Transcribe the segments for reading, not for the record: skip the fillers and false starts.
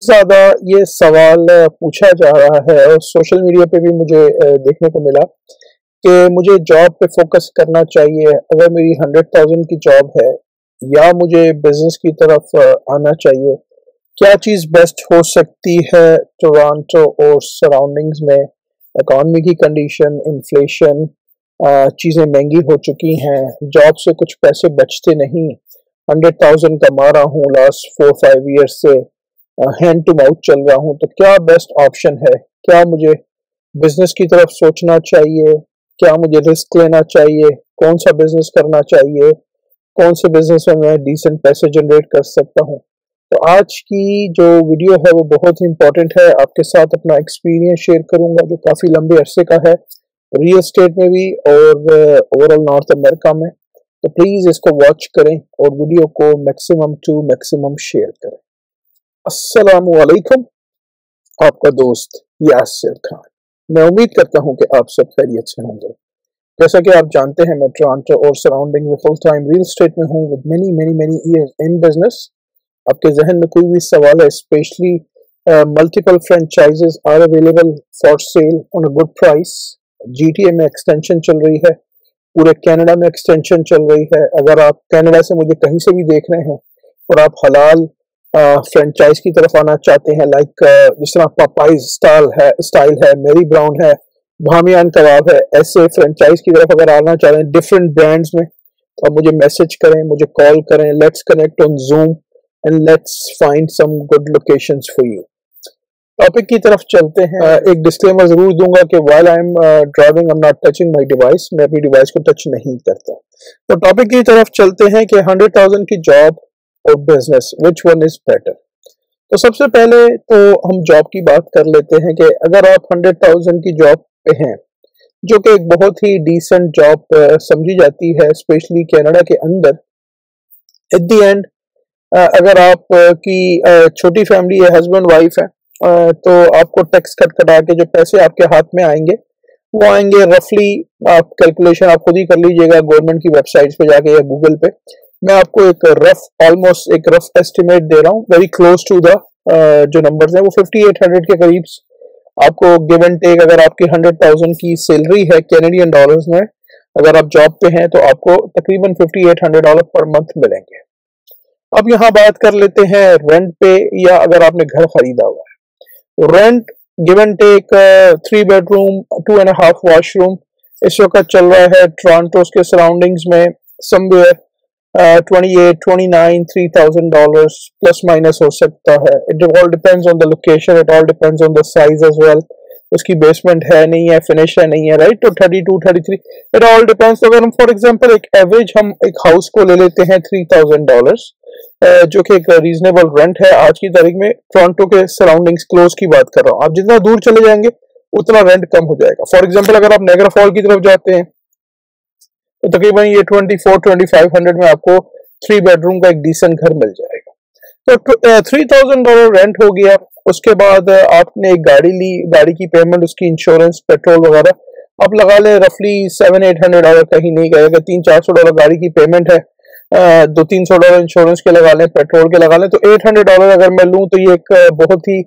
ज्यादा ये सवाल पूछा जा रहा है और सोशल मीडिया पे भी मुझे देखने को मिला कि मुझे जॉब पे फोकस करना चाहिए अगर मेरी 100,000 की जॉब है, या मुझे बिजनेस की तरफ आना चाहिए। क्या चीज़ बेस्ट हो सकती है टोरंटो और सराउंडिंग्स में? इकॉनमी की कंडीशन, इन्फ्लेशन, चीज़ें महंगी हो चुकी हैं, जॉब से कुछ पैसे बचते नहीं। 100,000 कमा रहा हूँ लास्ट 4-5 ईयर्स से, हैंड टू माउथ चल रहा हूँ, तो क्या बेस्ट ऑप्शन है? क्या मुझे बिजनेस की तरफ सोचना चाहिए? क्या मुझे रिस्क लेना चाहिए? कौन सा बिजनेस करना चाहिए? कौन से बिजनेस में मैं डिसेंट पैसे जनरेट कर सकता हूँ? तो आज की जो वीडियो है वो बहुत ही इंपॉर्टेंट है। आपके साथ अपना एक्सपीरियंस शेयर करूंगा जो काफी लंबे अरसे का है, रियल एस्टेट में भी और ओवरऑल नॉर्थ अमेरिका में। तो प्लीज इसको वॉच करें और वीडियो को मैक्सिमम टू मैक्सिमम शेयर करें। अस्सलाम वालेकुम, आपका दोस्त यासिर खान। मैं उम्मीद करता हूं कि आप सब खैरियत से होंगे। जैसा कि आप जानते हैं, मैं टोरंटो और सराउंडिंग में फुल टाइम रियल एस्टेट में हूं with many many many years in business. आपके जहन में कोई भी सवाल है, specially multiple franchises are available for sale on a good price. GTA में एक्सटेंशन चल रही है, पूरे कनाडा में एक्सटेंशन चल रही है। अगर आप कनाडा से मुझे कहीं से भी देख रहे हैं और आप हलाल फ्रेंचाइज की तरफ आना चाहते हैं, लाइक जिस तरह पपाइज स्टाइल है, मेरी ब्राउन है, भामियान कबाब है, ऐसे फ्रेंचाइज की तरफ अगर आना चाह रहे हैं डिफरेंट ब्रांड्स में, तो आप मुझे मैसेज करें, मुझे कॉल करें। Let's connect on Zoom and let's find some good locations for you. Topic की तरफ चलते हैं। एक डिस्क्लेमर जरूर दूंगा कि while I am driving I am not touching my device. मैं अपनी डिवाइस को टच नहीं करता। तो टॉपिक की तरफ चलते हैं कि 100,000 की जॉब और business, which one is better? तो सबसे पहले तो हम जॉब की बात कर लेते हैं कि अगर आप 100,000 की जॉब पे हैं, जो कि एक बहुत ही डिसेंट जॉब समझी जाती है स्पेशली कनाडा के अंदर। एट द एंड अगर आप की छोटी फैमिली है, हस्बैंड वाइफ है, तो आपको टैक्स कट कटा के जो पैसे आपके हाथ में आएंगे वो आएंगे रफली, आप कैलकुलेशन आप खुद ही कर लीजिएगा गवर्नमेंट की वेबसाइट्स पे जाके या गूगल पे। मैं आपको एक रफ ऑलमोस्ट एक रफ एस्टिमेट दे रहा हूँ, वेरी क्लोज टू द जो नंबर्स हैं वो 5800 के करीब आपको गिव एंड टेक। अगर आपकी 100,000 की सैलरी है कैनेडियन डॉलर्स में, अगर आप जॉब पे हैं, तो आपको तकरीबन $5800 पर मंथ मिलेंगे। अब यहाँ बात कर लेते हैं रेंट पे, या अगर आपने घर खरीदा हुआ है। Rent give and take 3 bedroom 2.5 washroom इस वक्त चल रहा है टोरंटो के सराउंडिंग्स में समवेयर 28, 29, $3,000 प्लस माइनस हो सकता है। It all depends on the location, it all depends on the size as well. उसकी बेसमेंट है नहीं है, फिनिश है नहीं है, राइट? तो 32, 33 इट ऑल डिपेंड्स। अगर हम फॉर एग्जांपल एक एवरेज हम एक हाउस को ले लेते हैं $3,000, जो कि एक रीजनेबल रेंट है आज की तारीख में। टोरंटो के सराउंडिंग्स क्लोज की बात कर रहा हूँ। आप जितना दूर चले जाएंगे उतना रेंट कम हो जाएगा। फॉर एग्जांपल अगर आप नायग्रा फॉल की तरफ जाते हैं तो तकरीबन ये 24-2500 में आपको 3 बेडरूम का एक डिसेंट घर मिल जाएगा। तो $3,000 रेंट हो गया। उसके बाद आपने एक गाड़ी ली, गाड़ी की पेमेंट, उसकी इंश्योरेंस, पेट्रोल वगैरह आप लगा लें रफली $700-800, कहीं नहीं गएगा। $300-400 गाड़ी की पेमेंट है, $200-300 इंश्योरेंस के लगा लें, पेट्रोल के लगा लें, तो $800 अगर मैं लूं तो ये एक बहुत ही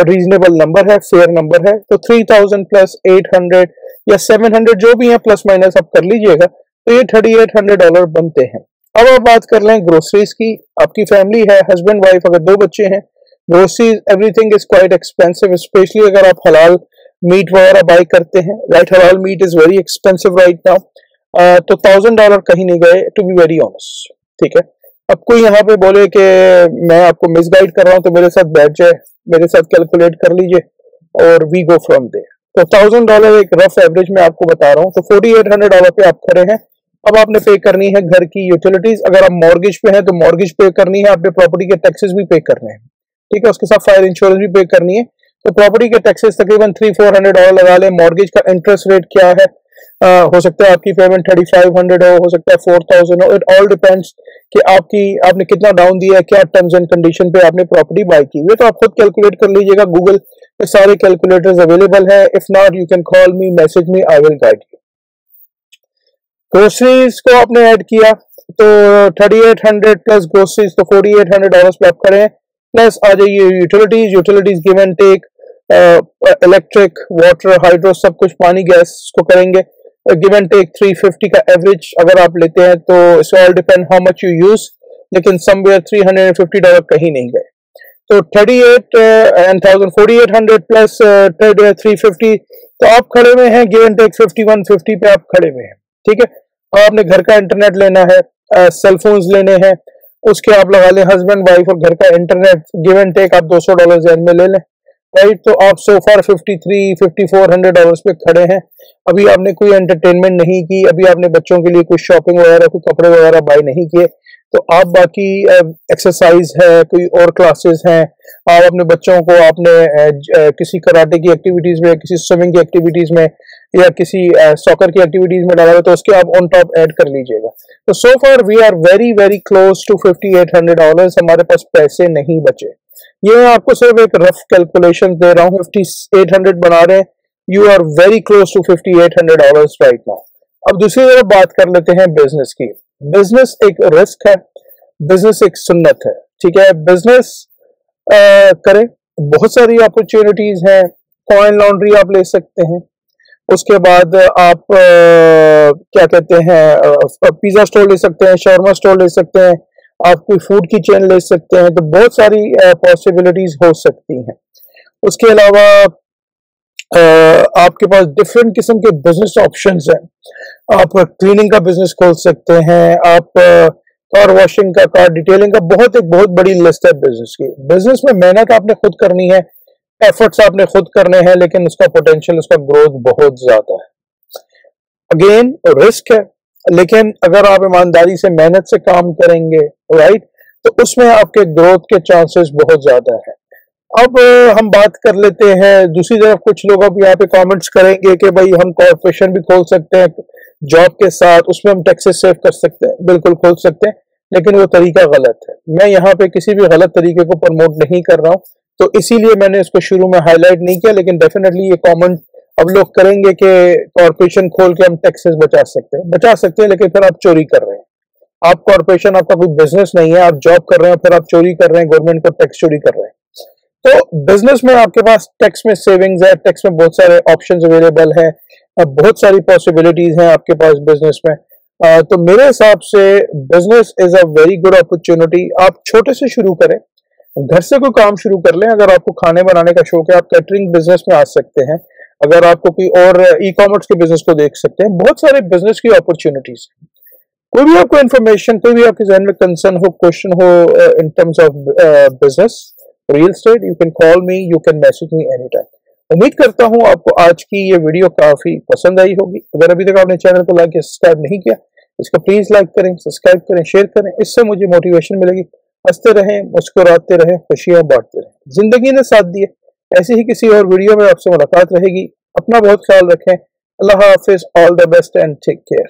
रीजनेबल नंबर है, फेयर नंबर है। तो 3000 प्लस 800 या 700 जो भी है प्लस माइनस आप कर लीजिएगा, तो ये $3800 बनते हैं। अब आप बात कर लें ग्रोसरीज की। आपकी फैमिली है, हस्बैंड वाइफ, अगर 2 बच्चे हैं, groceries everything is quite expensive, specially अगर आप हलाल मीट वगैरह बाय करते हैं, right? Halal meat is very expensive right now. तो $1000 कहीं नहीं गए, टू बी वेरी ऑनेस्ट, ठीक है? अब कोई यहाँ पे बोले कि मैं आपको मिसगाइड कर रहा हूँ, तो मेरे साथ बैठ जाए, मेरे साथ कैलकुलेट कर लीजिए और वी गो फ्रॉम देयर। तो $1000 एक रफ एवरेज में आपको बता रहा हूँ, तो $4800 पे आप खड़े हैं। अब आपने पे करनी है घर की यूटिलिटीज। अगर आप मॉर्गेज पे हैं तो मॉर्गेज पे करनी है, आपने प्रॉपर्टी के टैक्सेस भी पे करने हैं, ठीक है? उसके साथ फायर इंश्योरेंस भी पे करनी है। तो प्रॉपर्टी के टैक्सेस तकरीबन $300-400 लगा लें। मॉर्गेज का इंटरेस्ट रेट क्या है? हो सकता है आपकी पेमेंट 3500 हो सकता है 4000 हो। इट ऑल डिपेंड्स कि आपने कितना डाउन दिया है, क्या टर्म्स एंड कंडीशन पे आपने प्रॉपर्टी बाय की हुई है। तो आप खुद कैलकुलेट कर लीजिएगा, गूगल पे सारे कैलकुलेटर्स अवेलेबल है। If not you can call me, message me, I will guide you. Groceries को आपने ऐड किया तो 3800 प्लस ग्रोसरीज, तो $4800 पे आप करें। प्लस आ जाइए utilities give and take, electric, water, hydro, सब कुछ, पानी, गैस को करेंगे गिव एंड टेक 350 का एवरेज अगर आप लेते हैं तो it's all depend how much you use, लेकिन समवेयर $350 कहीं नहीं गए। तो 38 and 4800 प्लस 350, तो आप खड़े हुए हैं गिव एंड टेक 5150 पे आप खड़े हुए हैं। ठीक है, अब आपने घर का इंटरनेट लेना है, सेलफोन्स लेने हैं, उसके आप लगा लें हस्बैंड वाइफ और घर का इंटरनेट गिव एंड टेक आप $200 एंड में ले लें, राइट। तो आप सो फार $5400 पे खड़े हैं। अभी आपने कोई एंटरटेनमेंट नहीं की, अभी आपने बच्चों के लिए कुछ शॉपिंग वगैरह, कोई कपड़े वगैरह बाय नहीं किए, तो आप बाकी एक्सरसाइज है, कोई और क्लासेस हैं, आप अपने बच्चों को आपने किसी कराटे की एक्टिविटीज में, किसी स्विमिंग की एक्टिविटीज में या किसी सॉकर की एक्टिविटीज में डाला है, तो उसके आप ऑन टॉप ऐड कर लीजिएगा। तो so far we are very very close to $5800, हमारे पास पैसे नहीं बचे। ये मैं आपको सिर्फ एक रफ कैलकुलेशन दे रहा हूँ, 5800 बना रहे हैं, you are very close to $5800 right now. अब दूसरी तरफ बात कर लेते हैं बिजनेस की। बिजनेस एक रिस्क है, बिजनेस एक सुन्नत है। ठीक है, बिजनेस करें, बहुत सारी अपॉर्चुनिटीज हैं, कॉइन लॉन्ड्री आप ले सकते हैं, उसके बाद आप क्या कहते हैं पिज्जा स्टोर ले सकते हैं, शॉर्मा स्टोर ले सकते हैं, आप कोई फूड की चेन ले सकते हैं, तो बहुत सारी पॉसिबिलिटीज हो सकती हैं। उसके अलावा आपके पास डिफरेंट किस्म के बिजनेस ऑप्शंस हैं। आप क्लीनिंग का बिजनेस खोल सकते हैं, आप कार वॉशिंग का, कार डिटेलिंग का, बहुत बड़ी लिस्ट है बिजनेस की। बिजनेस में मेहनत आपने खुद करनी है, एफर्ट्स आपने खुद करने हैं, लेकिन उसका पोटेंशियल, उसका ग्रोथ बहुत ज्यादा है। अगेन रिस्क है, लेकिन अगर आप ईमानदारी से मेहनत से काम करेंगे, राइट, तो उसमें आपके ग्रोथ के चांसेस बहुत ज्यादा है। अब हम बात कर लेते हैं दूसरी तरफ, कुछ लोग अब यहाँ पे कमेंट्स करेंगे कि भाई हम कॉर्पोरेशन भी खोल सकते हैं जॉब के साथ, उसमें हम टैक्सेस सेव कर सकते हैं। बिल्कुल खोल सकते हैं, लेकिन वो तरीका गलत है। मैं यहाँ पे किसी भी गलत तरीके को प्रमोट नहीं कर रहा हूँ, तो इसीलिए मैंने इसको शुरू में हाईलाइट नहीं किया, लेकिन डेफिनेटली ये कमेंट अब लोग करेंगे कि कॉर्पोरेशन खोल के हम टैक्सेस बचा सकते हैं, लेकिन फिर आप चोरी कर रहे हैं। आप कॉर्पोरेशन, आपका कोई बिजनेस नहीं है, आप जॉब कर रहे हैं, फिर आप चोरी कर रहे हैं, गवर्नमेंट को टैक्स चोरी कर रहे हैं। तो बिजनेस में आपके पास टैक्स में सेविंग्स है, टैक्स में बहुत सारे ऑप्शंस अवेलेबल है, बहुत सारी पॉसिबिलिटीज हैं आपके पास बिजनेस में। तो मेरे हिसाब से business is a very good opportunity. आप छोटे से शुरू करें, घर से कोई काम शुरू कर लें। अगर आपको खाने बनाने का शौक है, आप कैटरिंग बिजनेस में आ सकते हैं। अगर आपको कोई और ई कॉमर्स के बिजनेस को देख सकते हैं, बहुत सारे बिजनेस की अपॉर्चुनिटीज। कोई भी आपको इन्फॉर्मेशन, कोई भी आपके जहन में कंसर्न हो, क्वेश्चन हो in terms of business, real estate, you can call me, you can message me any time. उम्मीद करता हूं आपको आज की ये वीडियो काफी पसंद आई होगी। अगर अभी तक आपने चैनल को लाइक या सब्सक्राइब नहीं किया, इसको प्लीज लाइक करें, सब्सक्राइब करें, शेयर करें, इससे मुझे मोटिवेशन मिलेगी। हंसते रहें, मुस्कुराते रहें, खुशियां बांटते रहें। जिंदगी ने साथ दिए, ऐसे ही किसी और वीडियो में आपसे मुलाकात रहेगी। अपना बहुत ख्याल रखें। अल्लाह हाफिज, all the best and take care.